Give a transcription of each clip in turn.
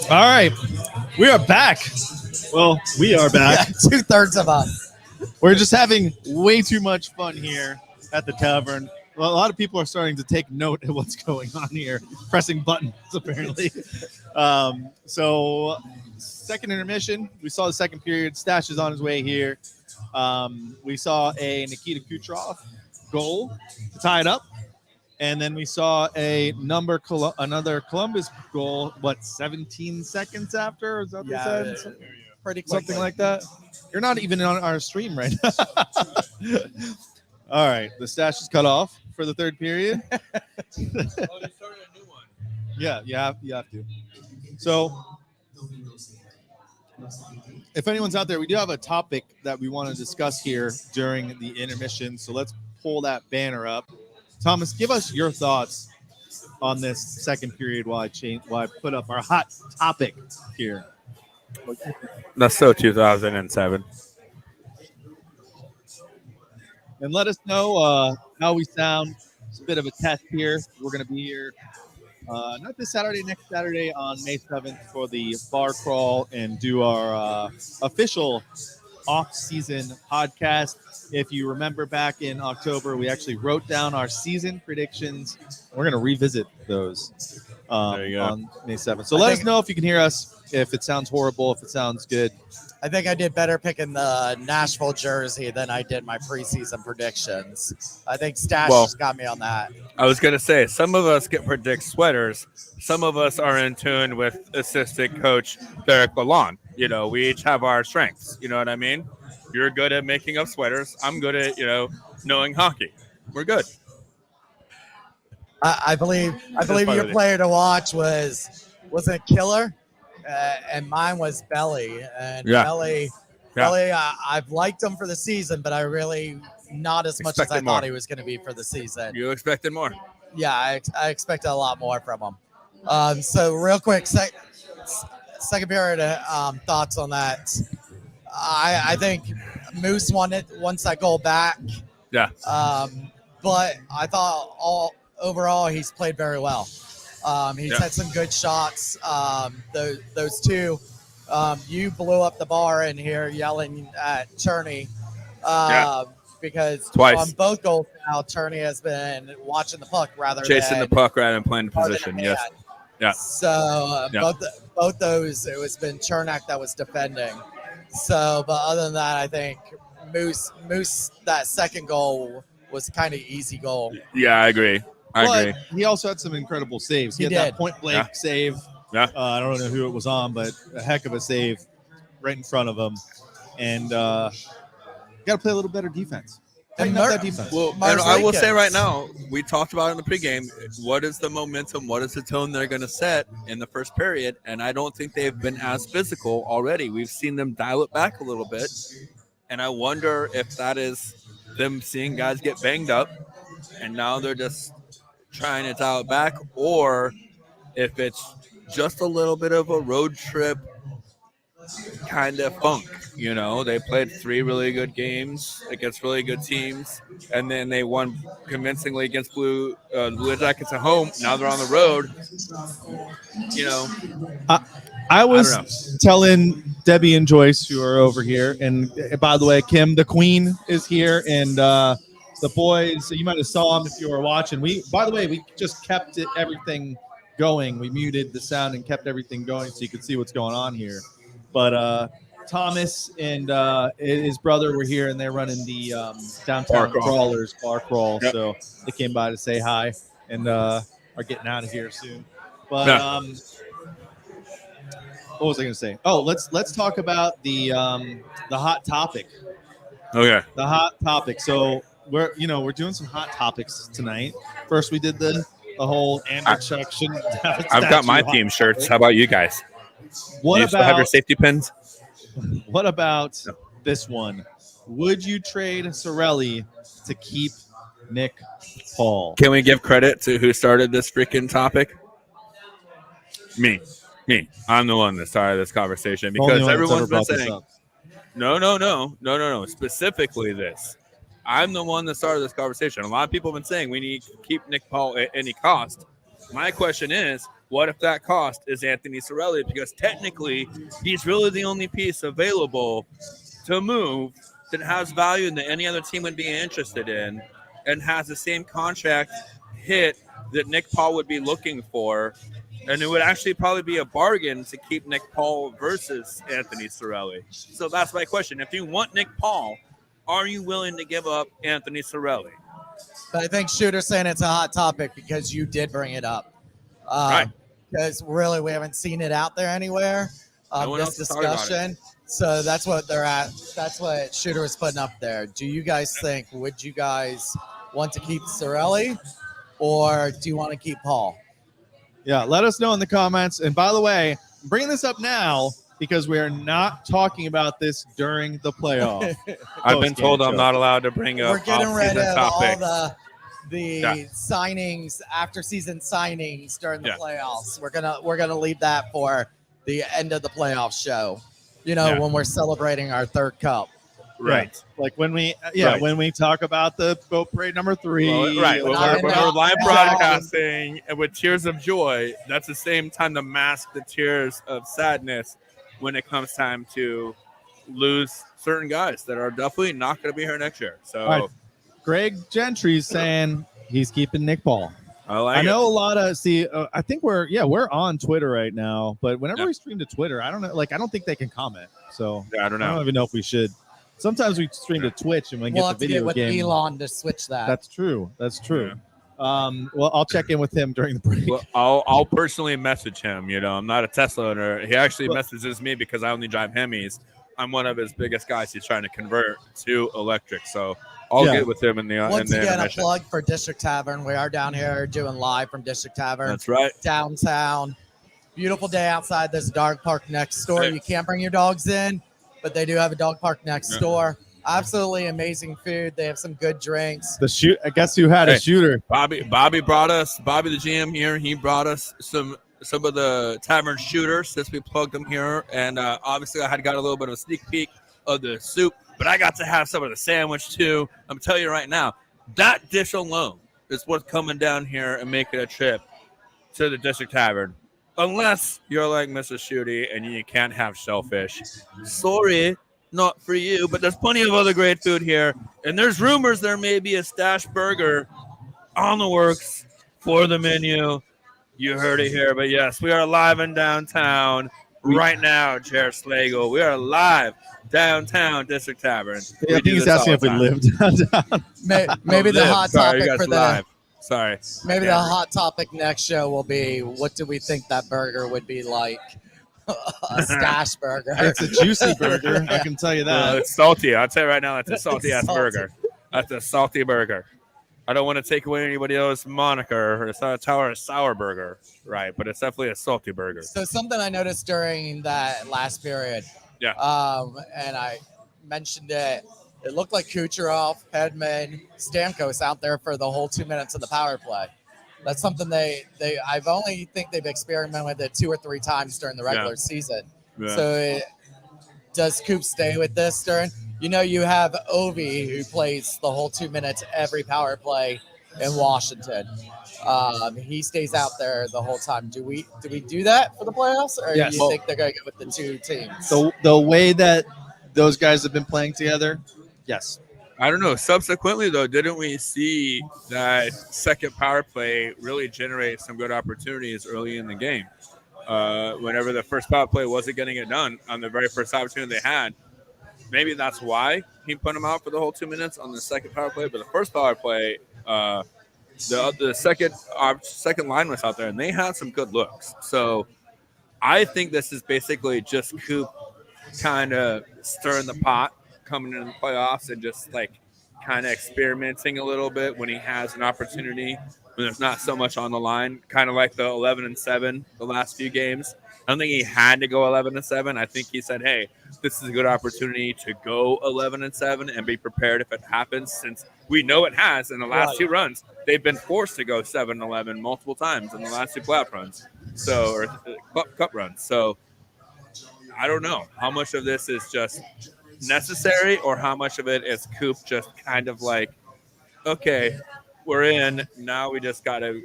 All right, we are back. Well, we are back. Yeah, 2/3 of us. We're just having way too much fun here at the tavern. Well, a lot of people are starting to take note of what's going on here, pressing buttons apparently. So, second intermission, we saw the second period. Stash is on his way here. We saw a Nikita Kucherov goal to tie it up. And then we saw another Columbus goal, 17 seconds after? Is that what they said? Pretty quickly. Something like that. You're not even on our stream right now. All right. The stash is cut off for the third period. They started a new one. Yeah, you have to. So, if anyone's out there, we do have a topic that we want to discuss here during the intermission. So let's pull that banner up. Thomas, give us your thoughts on this second period while I put up our hot topic here. That's so 2007. And let us know how we sound. It's a bit of a test here. We're going to be here not this Saturday, next Saturday on May 7th for the bar crawl and do our official off-season podcast. If you remember back in October, we actually wrote down our season predictions. We're going to revisit those on May 7th. So let us know if you can hear us, if it sounds horrible, if it sounds good. I think I did better picking the Nashville jersey than I did my preseason predictions. I think Stash just got me on that. I was going to say, some of us get predict sweaters. Some of us are in tune with assistant coach Derek Lalonde. You know, we each have our strengths. You know what I mean? You're good at making up sweaters. I'm good at, knowing hockey. We're good. I believe your player to watch was a Killer, and mine was Belly. And Belly, I've liked him for the season, but I really not as much as I thought he was going to be for the season. You expected more? Yeah, I expected a lot more from him. So real quick, second period thoughts on that. I think Moose won it once that goal back. Yeah. But I thought overall he's played very well. He's had some good shots. Those two, you blew up the bar in here yelling at Cherney because twice on both goals now, Cherney has been watching the puck rather chasing than the puck rather than playing the position. Yes. Yeah. So both those, it was been Chernak that was defending. So, but other than that, I think Moose, that second goal was kind of easy goal. Yeah, I agree. I agree. He also had some incredible saves. He had that point blank save. Yeah. I don't know who it was on, but a heck of a save right in front of him. And got to play a little better defense. That defense. Well, and I will say right now, we talked about it in the pregame. What is the momentum? What is the tone they're going to set in the first period? And I don't think they've been as physical already. We've seen them dial it back a little bit. And I wonder if that is them seeing guys get banged up and now they're just trying to dial it back, or if it's just a little bit of a road trip kind of funk. They played 3 really good games against really good teams, and then they won convincingly against Blue Jackets at home. Now they're on the road. I was telling Debbie and Joyce, who are over here, and by the way, Kim, the Queen, is here, and the boys. You might have saw them if you were watching. By the way, we just kept everything going. We muted the sound and kept everything going so you could see what's going on here. But Thomas and his brother were here, and they're running the downtown crawlers bar crawl. Yep. So they came by to say hi and are getting out of here soon. But what was I going to say? Oh, let's talk about the hot topic. Okay. The hot topic. So we're doing some hot topics tonight. First, we did the whole Andrew section. I've got my team shirts. How about you guys? What you still have your safety pins? What about this one? Would you trade Cirelli to keep Nick Paul? Can we give credit to who started this freaking topic? Me. I'm the one that started this conversation because everyone's been saying, no. Specifically this. I'm the one that started this conversation. A lot of people have been saying we need to keep Nick Paul at any cost. My question is, What if that cost is Anthony Cirelli? Because technically, he's really the only piece available to move that has value that any other team would be interested in and has the same contract hit that Nick Paul would be looking for. And it would actually probably be a bargain to keep Nick Paul versus Anthony Cirelli. So that's my question. If you want Nick Paul, are you willing to give up Anthony Cirelli? But I think Shooter's saying it's a hot topic because you did bring it up. Right. Because really, we haven't seen it out there anywhere. No one This else is talking about it. discussion. So that's what they're at. That's what Shooter was putting up there. Do you guys think? Would you guys want to keep Cirelli, or do you want to keep Paul? Yeah, let us know in the comments. And by the way, I'm bringing this up now because we are not talking about this during the playoff. I've been told I'm not allowed to bring up We're getting rid of topics. all the signings, after season signings during the playoffs. We're gonna leave that for the end of the playoff show. When we're celebrating our third cup. Right. Yeah. Like when we talk about the boat parade number 3. Well, right. When we're live broadcasting and with tears of joy, that's the same time to mask the tears of sadness when it comes time to lose certain guys that are definitely not going to be here next year. So right. Greg Gentry's saying he's keeping Nick Paul. I know a lot of I think we're on Twitter right now, but whenever we stream to Twitter, I don't know, I don't think they can comment. So I don't know. I don't even know if we should. Sometimes we stream to Twitch and we we'll get have the to video get with game. Elon to switch that. That's true. Yeah. Well, I'll check in with him during the break. Well, I'll personally message him. I'm not a Tesla owner. He actually messages me because I only drive Hemis. I'm one of his biggest guys. He's trying to convert to electric. So I'll get with him in the Once again, intermission. a plug for District Tavern. We are down here doing live from District Tavern. That's right. Downtown. Beautiful day outside. There's a dog park next door. You can't bring your dogs in, but they do have a dog park next door. Absolutely amazing food. They have some good drinks. I guess you had a shooter. Bobby the GM here. He brought us some of the Tavern shooters since we plugged them here. And obviously I had got a little bit of a sneak peek of the soup, but I got to have some of the sandwich too. I'm telling you right now, that dish alone is what's coming down here and making a trip to the District Tavern. Unless you're like Mrs. Shooty and you can't have shellfish. Sorry, not for you, but there's plenty of other great food here. And there's rumors there may be a stash burger on the works for the menu. You heard it here, but yes, we are live in downtown right now, Jared Slagle. We are live downtown District Tavern. Yeah, I think he's asking if we live downtown. Maybe the hot topic for live. Sorry. Maybe the hot topic next show will be, what do we think that burger would be like? A stash burger. It's a juicy burger. I can tell you that. It's salty. I'll tell you right now, that's a salty-ass burger. That's a salty burger. I don't want to take away anybody else's moniker. It's not a tower of sour burger, right? But it's definitely a salty burger. So something I noticed during that last period, and I mentioned it, it looked like Kucherov, Hedman, Stamkos out there for the whole 2 minutes of the power play. That's something I've only think they've experimented with it 2 or 3 times during the regular season. Yeah. So does Coop stay with this during? You have Ovi who plays the whole 2 minutes every power play in Washington. He stays out there the whole time. Do we do that for the playoffs, or do you think they're going to go with the 2 teams? The way that those guys have been playing together, yes. I don't know. Subsequently, though, didn't we see that second power play really generate some good opportunities early in the game? Whenever the first power play wasn't getting it done on the very first opportunity they had, maybe that's why he put them out for the whole 2 minutes on the second power play. But the first power play, the second line was out there, and they had some good looks. So I think this is basically just Coop kind of stirring the pot coming into the playoffs and just kind of experimenting a little bit when he has an opportunity, when there's not so much on the line, kind of like the 11-7 the last few games. I don't think he had to go 11-7. I think he said, hey, this is a good opportunity to go 11-7 and be prepared if it happens, since we know it has in the last 2 runs. They've been forced to go 7-11 multiple times in the last 2 playoff runs, or cup runs. So I don't know how much of this is just necessary or how much of it is Coop just kind of like, okay, we're in, now we just got to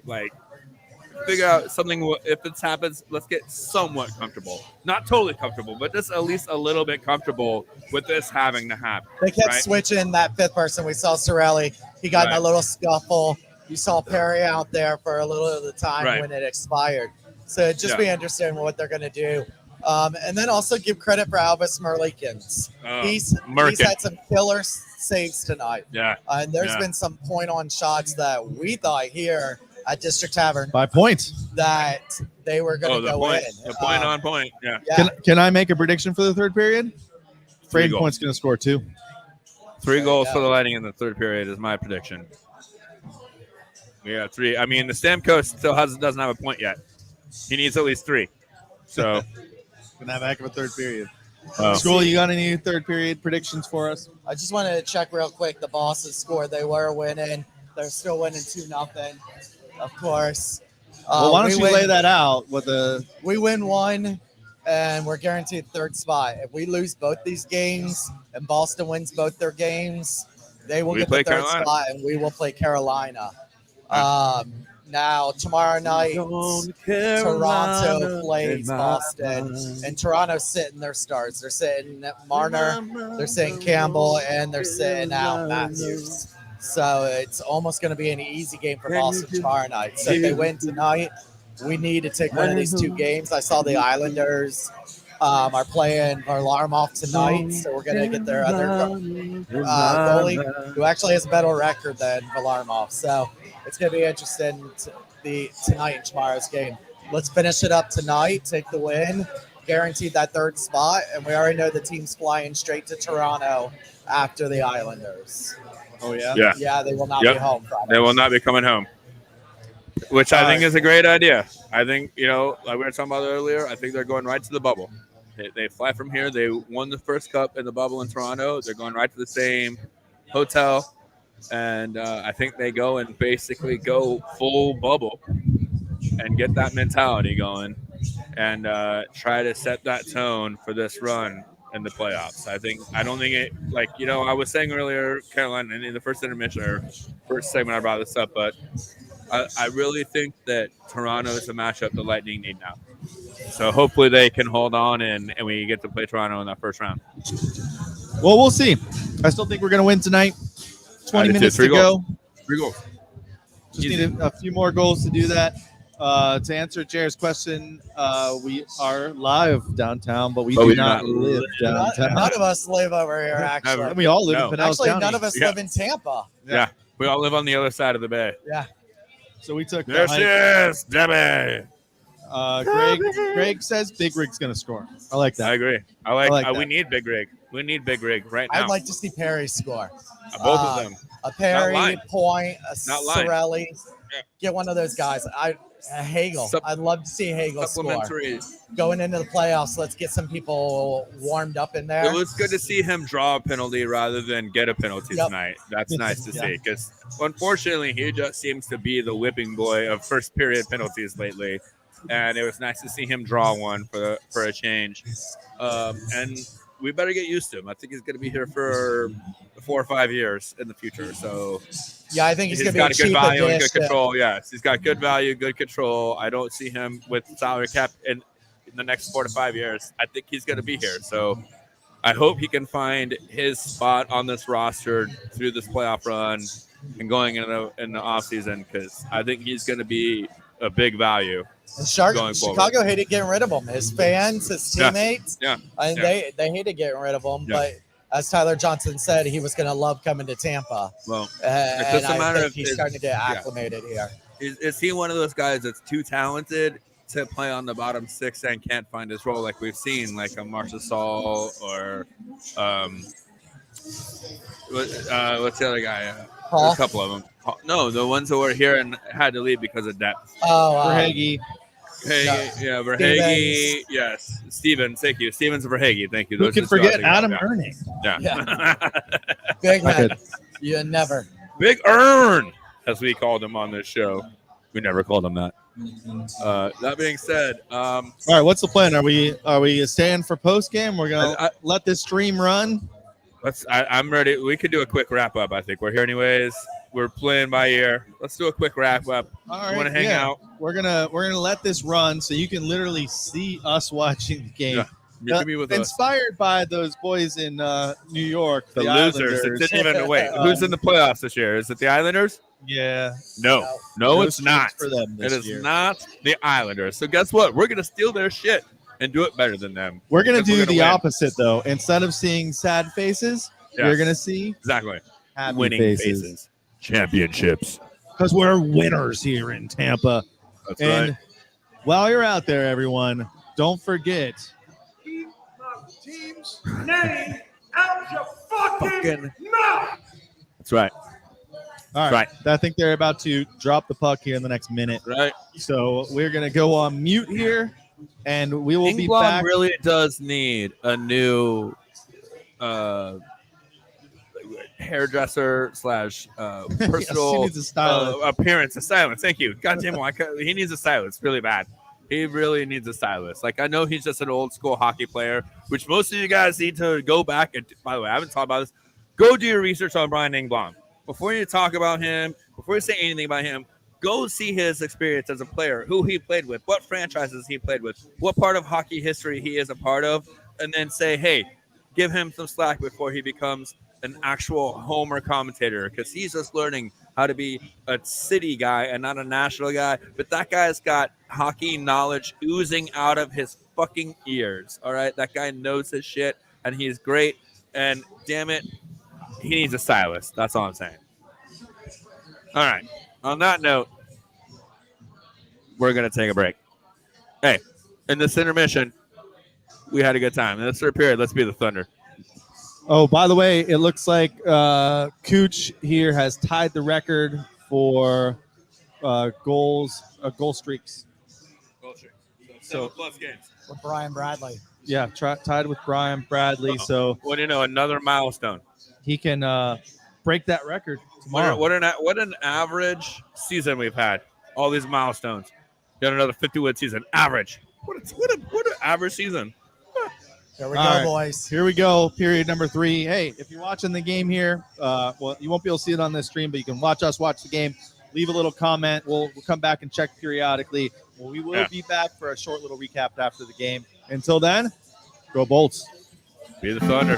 figure out something. If this happens, let's get somewhat comfortable. Not totally comfortable, but just at least a little bit comfortable with this having to happen. They kept right? switching that fifth person. We saw Sorelli. He got in a Right. little scuffle. You saw Perry out there for a little of the time Right. when it expired. So it'd just be interesting what they're going to do. And then also give credit for Alvis Merlikins. He's had some killer saves tonight. Yeah. And there's been some point-on shots that we thought here at District Tavern By points. that they were going to go in. The point on point. Yeah. Yeah. Can I make a prediction for the third period? Braden goals. Point's going to score 2. 3 goals for the Lightning in the third period is my prediction. We got 3. I mean, the Stamkos still doesn't have a point yet. He needs at least 3. So Gonna have a heck of a third period. Oh. School, you got any third period predictions for us? I just wanted to check real quick. The Boston scored. They were winning. They're still winning 2-0, of course. Well, why don't you lay that out with the? We win 1, and we're guaranteed third spot. If we lose both these games and Boston wins both their games, they will get the third spot, and we will play Carolina. Now, tomorrow night, Toronto plays Boston, and Toronto's sitting their stars. They're sitting Marner, they're sitting Campbell, and they're sitting out Matthews. So it's almost going to be an easy game for Boston tomorrow night. So if they win tonight, we need to take one of these 2 games. I saw the Islanders are playing Varlamov tonight, so we're going to get their other goalie, who actually has a better record than Varlamov. So it's going to be interesting tonight and tomorrow's game. Let's finish it up tonight, take the win, guaranteed that third spot, and we already know the team's flying straight to Toronto after the Islanders. Oh, yeah? Yeah. Yeah, they will not be home Friday. They will not be coming home, which I think is a great idea. I think, like we were talking about earlier, I think they're going right to the bubble. They fly from here. They won the first cup in the bubble in Toronto. They're going right to the same hotel. And I think they go and basically go full bubble and get that mentality going and try to set that tone for this run in the playoffs. I don't think it, I was saying earlier, Carolina, in the first intermission or first segment I brought this up, but I really think that Toronto is a matchup the Lightning need now. So hopefully they can hold on and we get to play Toronto in that first round. Well, we'll see. I still think we're going to win tonight. 20 minutes to go. 3 goals. Just need a few more goals to do that. To answer Jared's question, we are live downtown, but we do not live downtown. None of us live over here, actually. And we all live in Pinellas County. None of us live in Tampa. Yeah. We all live on the other side of the bay. Yeah. So we took There she is, Debbie. Greg says Big Rig's going to score. I like that. I agree. I like that. We need Big Rig. We need Big Rig right now. I'd like to see Perry score. Both of them. A Perry, Point, a Sorelli. Yeah. Get one of those guys. Hagel. I'd love to see Hagel score. Going into the playoffs, let's get some people warmed up in there. It was good to see him draw a penalty rather than get a penalty tonight. That's nice to see because unfortunately he just seems to be the whipping boy of first period penalties lately. And it was nice to see him draw one for a change. And we better get used to him. I think he's going to be here for 4 or 5 years in the future. So yeah, I think he's going to be got a good value and good control. Yes, he's got good value, good control. I don't see him with salary cap in the next 4 to 5 years. I think he's going to be here. So I hope he can find his spot on this roster through this playoff run and going in the offseason because I think he's going to be a big value. And Chicago hated getting rid of him. His fans, his teammates, they hated getting rid of him. But as Tyler Johnson said, he was going to love coming to Tampa. Well, and I think he's starting to get acclimated here. Is he one of those guys that's too talented to play on the bottom 6 and can't find his role like we've seen, like a Marcia Saul or what's the other guy? There's a couple of them. No, the ones who were here and had to leave because of depth. Verhaeghe. Verhaeghe. Yes, Stevens. Thank you, Stevens and Verhaeghe. Thank you. Who can forget Adam Erning? Yeah. Big man. You never. Big Earn, as we called him on this show. We never called him that. That being said, all right. What's the plan? Are we staying for post game? We're gonna let this stream run. I'm ready. We could do a quick wrap up. I think we're here anyways. We're playing by ear. Let's do a quick wrap up. All You right, want to hang out? We're gonna let this run so you can literally see us watching the game. Yeah. You can be with us. Inspired by those boys in New York, The losers. It didn't even wait. Who's in the playoffs this year? Is it the Islanders? Yeah. No, it's streaks not. for them It this is year. not the Islanders. So guess what? We're gonna steal their shit and do it better than them. We're gonna Because do we're the win. opposite though. Instead of seeing sad faces, Yes. you're gonna see Exactly. happy Winning faces. Championships. because we're winners here in Tampa. That's And right. while you're out there, everyone, don't forget. Keep my team's name out your fucking mouth. That's right. All right. Right. I think they're about to drop the puck here in the next minute. Right. So we're going to go on mute here, and we will be Engblom back. really does need a new hairdresser slash personal Yes, he needs a stylist. appearance. A stylist. Thank you. God damn it. He needs a stylist really bad. He really needs a stylist. Like, I know he's just an old school hockey player, which most of you guys need to go back. And by the way, I haven't talked about this. Go do your research on Brian Engblom. Before you talk about him, before you say anything about him, go see his experience as a player, who he played with, what franchises he played with, what part of hockey history he is a part of, and then say, hey, give him some slack before he becomes an actual homer commentator, because he's just learning how to be a city guy and not a national guy. But that guy's got hockey knowledge oozing out of his fucking ears. All right, that guy knows his shit, and he's great. And damn it, he needs a stylist. That's all I'm saying. All right. On that note, we're gonna take a break. Hey, in this intermission, we had a good time. In this third period, let's be the Thunder. Oh, by the way, it looks like Cooch here has tied the record for goal streaks. So plus games. With Brian Bradley. Yeah, tied with Brian Bradley. So What do you know? Another milestone. he can break that record tomorrow. What an average season we've had. All these milestones. Got another 50-win season. Average. What an average season. There we All go, right. boys. Here we go, period number 3. Hey, if you're watching the game here, well, you won't be able to see it on this stream, but you can watch us watch the game. Leave a little comment. We'll come back and check periodically. Well, we will be back for a short little recap after the game. Until then, go Bolts. Be the Thunder.